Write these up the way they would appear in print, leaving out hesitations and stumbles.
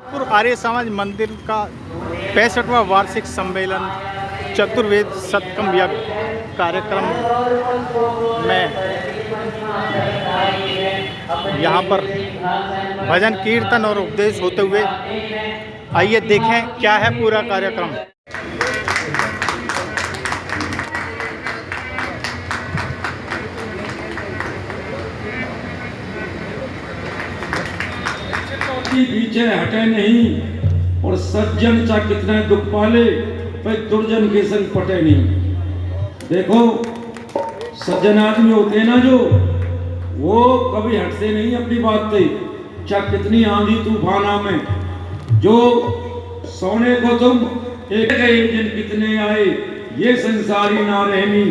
आर्य समाज मंदिर का 65वां वार्षिक सम्मेलन चतुर्वेद सतकम यज्ञ कार्यक्रम में यहाँ पर भजन कीर्तन और उपदेश होते हुए आइए देखें क्या है पूरा कार्यक्रम। पीछे हटे नहीं और सज्जन चा कितना दुख पाले भाई दुर्जन के संग पटे नहीं। देखो सज्जन आदमी होते ना जो वो कभी हटते नहीं अपनी बात से, चाहे कितनी आंधी तूफाना में। जो सोने को तुम एक दिन कितने आए ये संसारी ना रहनी।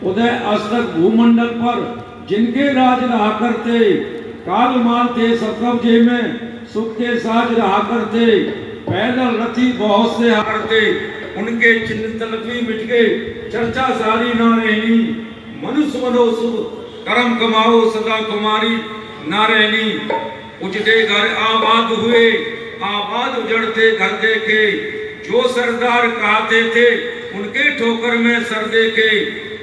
उदय अस्तक भूमंडल पर जिनके राज रहा करते, काल माल थे सब कब्जे में सुख के साज रहा करते। पैदल रथी बहुत से हारते, उनके चिन्ह तलफी मिट गए चर्चा सारी ना रहनी। मनुष्य मनो सुख कर्म कमाओ सदा कुमारी ना रहनी। उजड़े घर आबाद हुए आबाद उजड़ते घर देखे। जो सरदार कहते थे उनके ठोकर में सर देखे।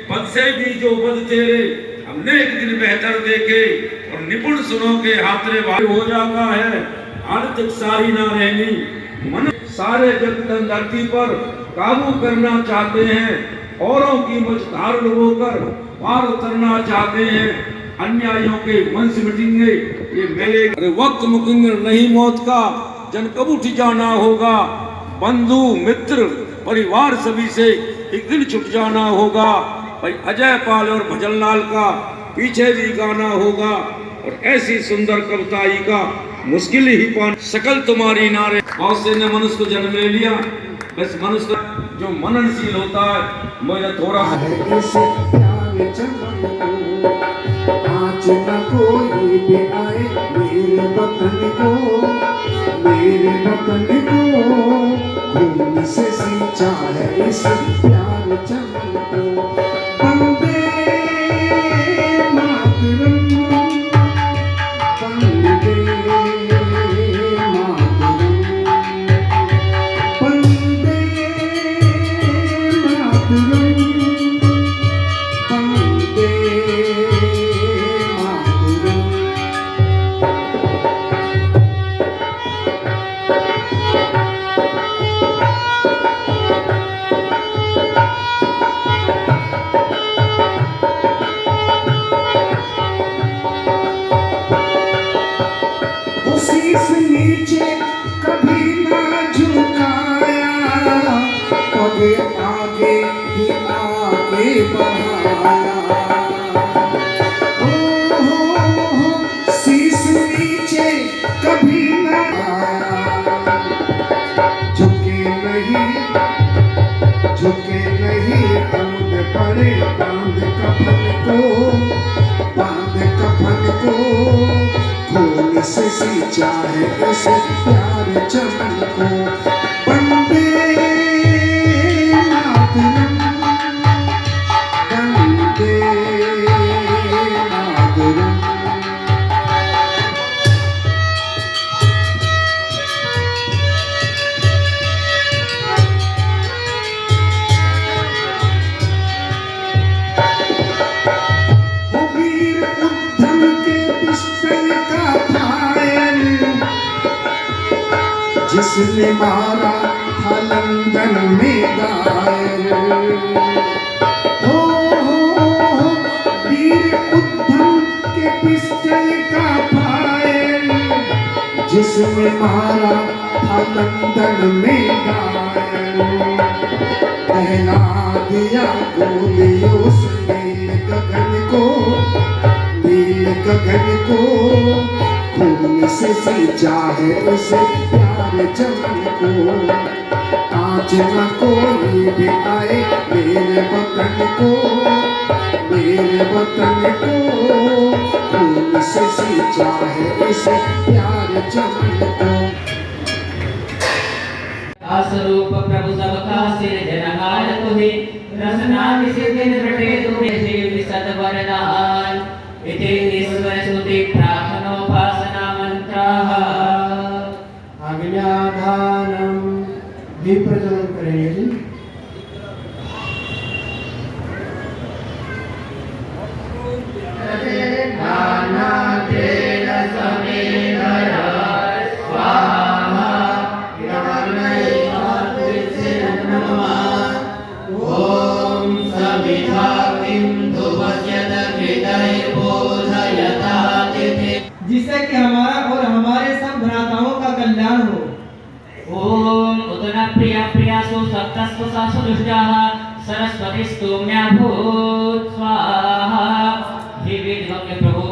पद से भी जो बद तेरे हमने एक दिन बेहतर देखे। और निपुण सुनो के हाथरे भारी हो जाता है आर्थिक सारी ना रहनी। मन सारे जगत धरती पर काबू करना चाहते हैं, औरों की मझधार होकर पार उतरना चाहते हैं। अन्यायों के वंश मिटेंगे ये मेले। अरे वक्त मुकंदर नहीं मौत का जन कब उठ जाना होगा। बंधु मित्र परिवार सभी से एक दिन छुट जाना होगा। भाई अजय पाल और भजन लाल का पीछे भी गाना होगा। और ऐसी सुंदर कविताई का मुश्किल ही पान सकल तुम्हारी नारे। बहुत से ने मनुष्य को जन्म ले लिया, बस मनुष्य जो मननशील होता है मुझे थोड़ा सा आज न कोई भी आए मेरे वतन को खून से सींचा है इस प्यार चमन को। वंदे मातरम वंदे मातरम वंदे मातरम वंदे शीश नीचे कभी ना झुकाया, पग आगे ही आगे बढ़ाया। हो शीश नीचे कभी ना झुके नहीं बंद पड़े बांध कफन को खून से सींचा है इस प्यार चमन को। वंदे मातरम वंदे मातरम। वीर उद्धम के पिस्टल का फायर जिसने मारा था लंदन में दायर। हो वीर उद्धम के पिस्टल का फायर जिसने मारा था लंदन में दायर। पहला दिया गोलियों से नील गगन को खून से सींचा है उस प्यार चमन को। आज न कोई भी आए मेरे वतन को खून से सींचा है इस प्यार चमन को। स्वरूप प्रभु सबका सिरजनहार तुहे रसना सिद्धि रटे तुहे शिव सत वरदान। इति ईश्वर स्तुति प्रार्थनोपासना मंत्राः। अग्न्याधानम दीप प्रज्वलन करेंगे जी। जिससे कि हमारा और हमारे सब भ्राताओं का कल्याण हो। ओम उतना प्रिया प्रियासु सप्तस्व सासु दुष्टाः सरस्वती स्तोम्या भूत स्वाहा। हे वेद वक्र प्रभु,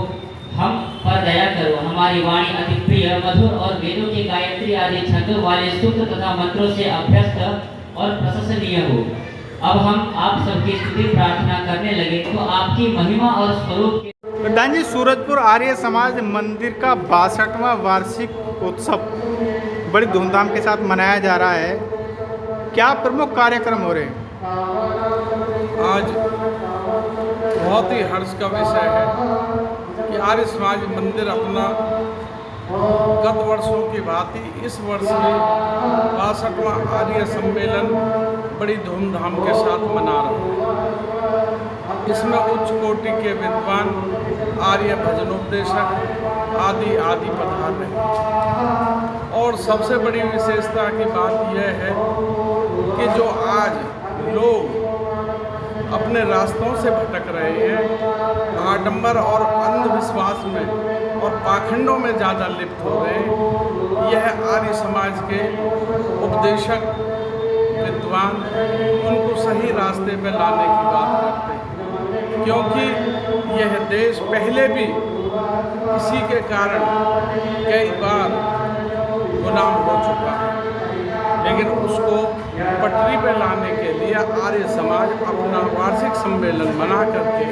हम पर दया करो। हमारी वाणी अति प्रिय, मधुर और वेदों की गायत्री आदि छंदों वाले सूत्र तथा मंत्रों से अभ्यस्त और प्रशंसनीय हो। अब हम आप सबकी स्तुति प्रार्थना करने लगे तो आपकी महिमा और स्वरूप के प्रधान जी, सूरजपुर आर्य समाज मंदिर का 62वां वार्षिक उत्सव बड़ी धूमधाम के साथ मनाया जा रहा है। क्या प्रमुख कार्यक्रम हो रहे हैं? आज बहुत ही हर्ष का विषय है कि आर्य समाज मंदिर अपना गत वर्षों की भांति इस वर्ष भी 62वां आर्य सम्मेलन बड़ी धूमधाम के साथ मना रहा है। इसमें उच्च कोटि के विद्वान, आर्य भजनोपदेशक आदि आदि पधार रहे हैं। और सबसे बड़ी विशेषता की बात यह है कि जो आज लोग अपने रास्तों से भटक रहे हैं, आडंबर और अंधविश्वास में और पाखंडों में ज़्यादा लिप्त हो रहे हैं, यह आर्य समाज के उपदेशक विद्वान उनको सही रास्ते पे लाने की बात करते हैं। क्योंकि यह देश पहले भी इसी के कारण कई बार गुलाम हो चुका है, लेकिन उसको पटरी पे लाने के लिए आर्य समाज अपना वार्षिक सम्मेलन मना करके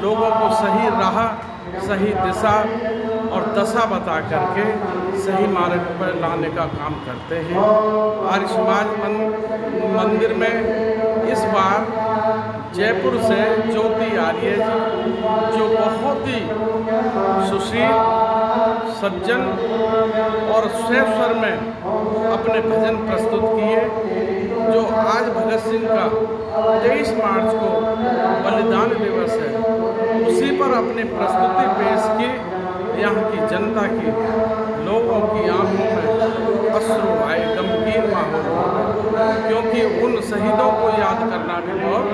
लोगों को सही राह, सही दिशा और दशा बता करके सही मार्ग पर लाने का काम करते हैं। आर्य समाज मंदिर में इस बार जयपुर से ज्योति आर्य जी, जो बहुत ही सुशील, सज्जन और स्व स्वर में अपने भजन प्रस्तुत किए, जो आज भगत सिंह का 23 मार्च को बलिदान दिवस है, उसी पर अपनी प्रस्तुति पेश की। यहाँ की जनता की, लोगों की आंखों में अश्रु आए, गमगीन माहौल हो, क्योंकि उन शहीदों को याद करना भी बहुत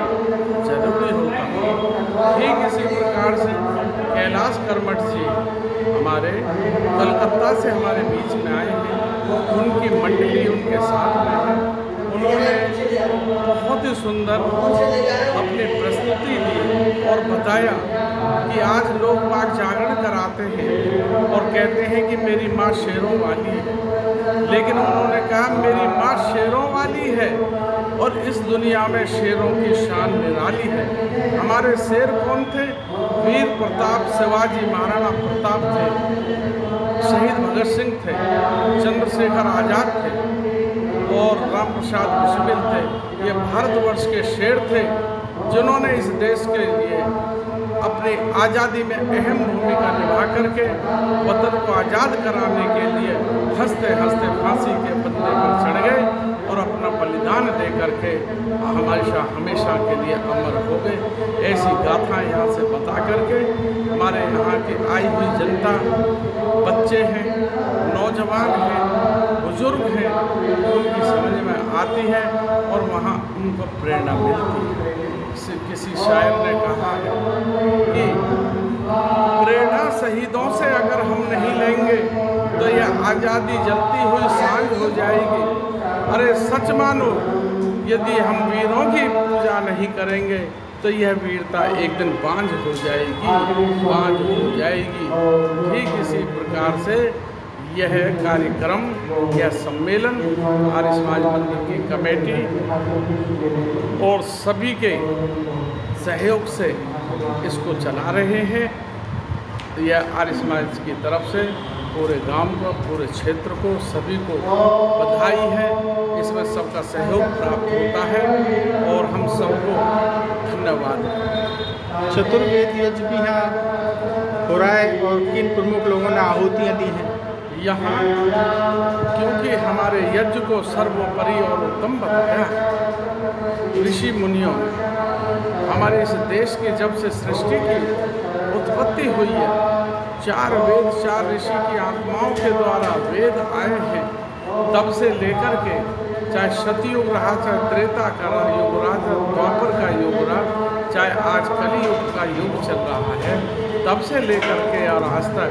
जरूरी होता है। ठीक इसी प्रकार से कैलाश कर्मठ जी हमारे कलकत्ता से हमारे बीच में आए हैं, उनकी मंडली उनके साथ में है। उन्होंने बहुत ही सुंदर अपनी प्रस्तुति दी और बताया कि आज लोग बाग जागरण कराते हैं और कहते हैं कि मेरी माँ शेरों वाली है, लेकिन उन्होंने कहा मेरी माँ शेरों वाली है और इस दुनिया में शेरों की शान निराली है। हमारे शेर कौन थे? वीर प्रताप, शिवाजी महाराणा प्रताप थे, शहीद भगत सिंह थे, चंद्रशेखर आज़ाद थे और राम प्रसाद बिस्मिल थे। ये भारतवर्ष के शेर थे जिन्होंने इस देश के लिए अपनी आज़ादी में अहम भूमिका निभा करके वतन को आज़ाद कराने के लिए हंसते हंसते फांसी के फंदे पर चढ़ गए और अपना बलिदान दे करके हमेशा के लिए अमर हो गए। ऐसी गाथा यहाँ से बता करके हमारे यहाँ की आई हुई जनता, बच्चे हैं, नौजवान हैं, बुजुर्ग हैं, उनकी समझ में आती है और वहाँ उनको प्रेरणा मिलती है। किसी शायर ने कहा है कि प्रेरणा शहीदों से अगर हम नहीं लेंगे तो यह आज़ादी जलती हुई सांझ हो जाएगी। अरे सच मानो, यदि हम वीरों की पूजा नहीं करेंगे तो यह वीरता एक दिन बांझ हो जाएगी। ठीक इसी प्रकार से यह कार्यक्रम, यह सम्मेलन आर्य समाज मंदिर की कमेटी और सभी के सहयोग से इसको चला रहे हैं। यह आर्य समाज की तरफ से पूरे गांव को, पूरे क्षेत्र को, सभी को बधाई है। इसमें सबका सहयोग प्राप्त होता है और हम सबको धन्यवाद। चतुर्वेद यज्ञ भी यहाँ हो रहा है और किन प्रमुख लोगों ने आहुतियाँ दी हैं? यहाँ क्योंकि हमारे यज्ञ को सर्वोपरि और उत्तम बताया ऋषि मुनियों ने। हमारे इस देश की जब से सृष्टि की उत्पत्ति हुई है, 4 वेद 4 ऋषि की आत्माओं के द्वारा वेद आए हैं, तब से लेकर के चाहे सतयुग रहा, चाहे त्रेता का युग रहा, चाहे द्वापर का युग रहा, चाहे आज कलियुग का युग चल रहा है, तब से लेकर के और आज तक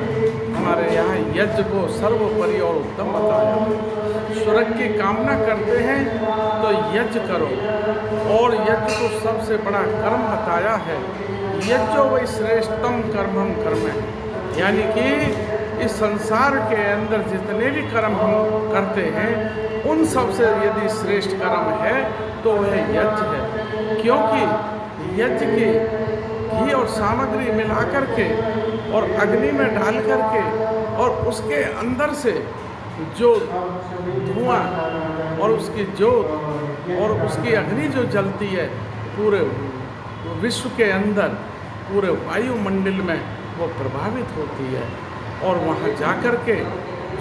हमारे यहाँ यज्ञ को सर्वोपरि और उत्तम बताया। स्वर्ग की कामना करते हैं तो यज्ञ करो, और यज्ञ को सबसे बड़ा कर्म बताया है। यज्ञो वही श्रेष्ठतम कर्मम कर्म है, यानी कि इस संसार के अंदर जितने भी कर्म हम करते हैं उन सब से यदि श्रेष्ठ कर्म है तो वह यज्ञ है। क्योंकि यज्ञ के घी और सामग्री मिला करके और अग्नि में डाल करके और उसके अंदर से जो धुआं और उसकी जोत और उसकी अग्नि जो जलती है, पूरे विश्व के अंदर पूरे वायुमंडल में वो प्रभावित होती है, और वहाँ जाकर के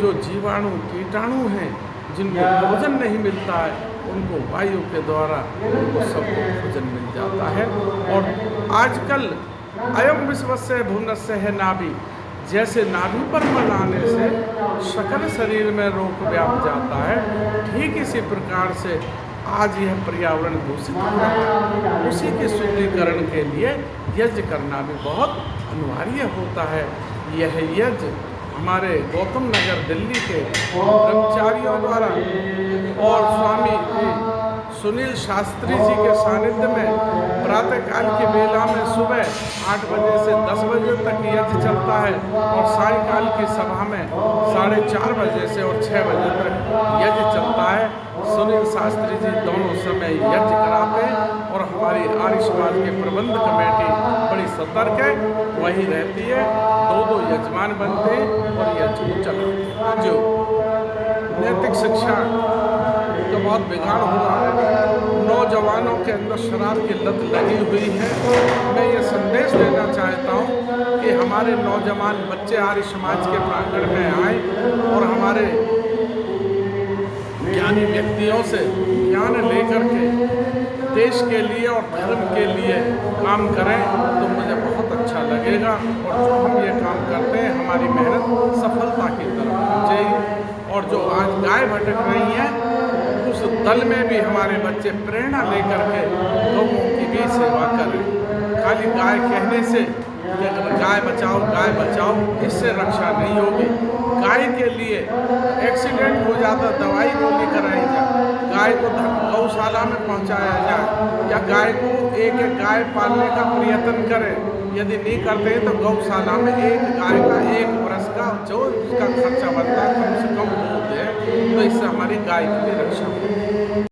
जो जीवाणु कीटाणु हैं जिनको भोजन नहीं मिलता है, उनको वायु के द्वारा उनको सबको भोजन मिल जाता है। और आजकल अयम विश्वस्य भुवनस्य है नाभि, जैसे नाभि पर मल आने से सकल शरीर में रोग व्याप जाता है, ठीक इसी प्रकार से आज यह पर्यावरण दूषित हो रहा है। उसी के शुद्धिकरण के लिए यज्ञ करना भी बहुत अनिवार्य होता है। यह यज्ञ हमारे गौतम नगर दिल्ली के ब्रह्मचारियों द्वारा और स्वामी सुनील शास्त्री जी के सानिध्य में प्रातःकाल की बेला में सुबह 8 बजे से 10 बजे तक यज्ञ चलता है, और सायंकाल की सभा में 4:30 बजे से और 6 बजे तक यज्ञ चलता है। सुनील शास्त्री जी दोनों समय यज्ञ कराते हैं, और हमारी आर्य समाज की प्रबंध कमेटी बड़ी सतर्क है, वही रहती है। 2-2 यजमान बनते हैं और यज्ञ को चलाते हैं। जो नैतिक शिक्षा तो बहुत बिगाड़ हुआ है, नौजवानों के अंदर शराब की लत लगी हुई है। मैं ये संदेश देना चाहता हूँ कि हमारे नौजवान बच्चे आर्य समाज के प्रांगण में आए और हमारे ज्ञानी व्यक्तियों से ज्ञान लेकर के देश के लिए और धर्म के लिए काम करें, तो मुझे बहुत अच्छा लगेगा। और जो हम ये काम करते हैं, हमारी मेहनत सफलता की तरफ पहुँचेगी। और जो आज गाय भटक रही हैं, उस दल में भी हमारे बच्चे प्रेरणा लेकर के लोगों की भी सेवा करें। खाली गाय कहने से कि गाय बचाओ, इससे रक्षा नहीं होगी। गाय के लिए एक्सीडेंट हो जाता, दवाई गोली कराई जाए, गाय को गौशाला में पहुंचाया जाए, या गाय को एक गाय पालने का प्रयत्न करें। यदि नहीं करते हैं तो गौशाला में एक गाय का 1 वर्ष का जो उसका खर्चा बनता है कम से कम वो दे, तो इससे हमारी गाय की भी रक्षा हो।